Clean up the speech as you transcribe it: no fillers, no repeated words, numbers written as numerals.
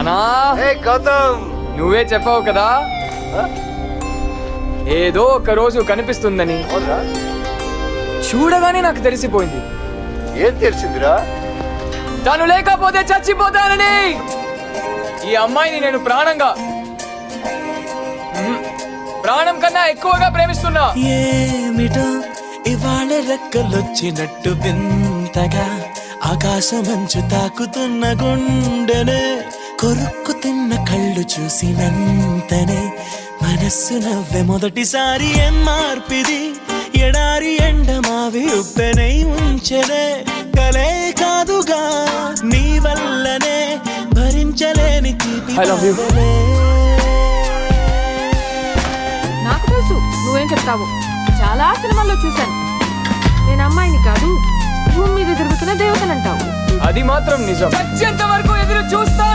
నానా గౌతమ్, నువ్వే చెప్పావు కదా ఏదో ఒక రోజు కనిపిస్తుందని. చూడగానే నాకు తెలిసిపోయింది. ఏం తెలిసిందిరా? తను లేకపోతే చచ్చిపోతానని. ఈ అమ్మాయిని నేను ప్రాణం కన్నా ఎక్కువగా ప్రేమిస్తున్నా. ఏమిటో ఇవాళ రెక్కలొచ్చినట్టు వింతగా ఆకాశమంచు తాకుతున్న గుండెనే కొరుక్కు తిన్న కళ్ళు చూసినంతనే మనస్సు నవ్వే మొదటిసారి. ఏం మార్పిది ఎడారి ఎండమావి ఉప్పెనై ఉంచెనే కలే కాదుగా నీ వల్లనే భరించలేని తీపి I love you. నాకు తెలుసు నువ్వేం చెప్తావు. చాలా సినిమాల్లో చూశాను. నేను అమ్మాయిని కాదు, భూమి మీద తిరుగుతున్న దేవతనంటావు. అది మాత్రం నిజం. చచ్చేంత వరకు ఎదురు చూస్తాను.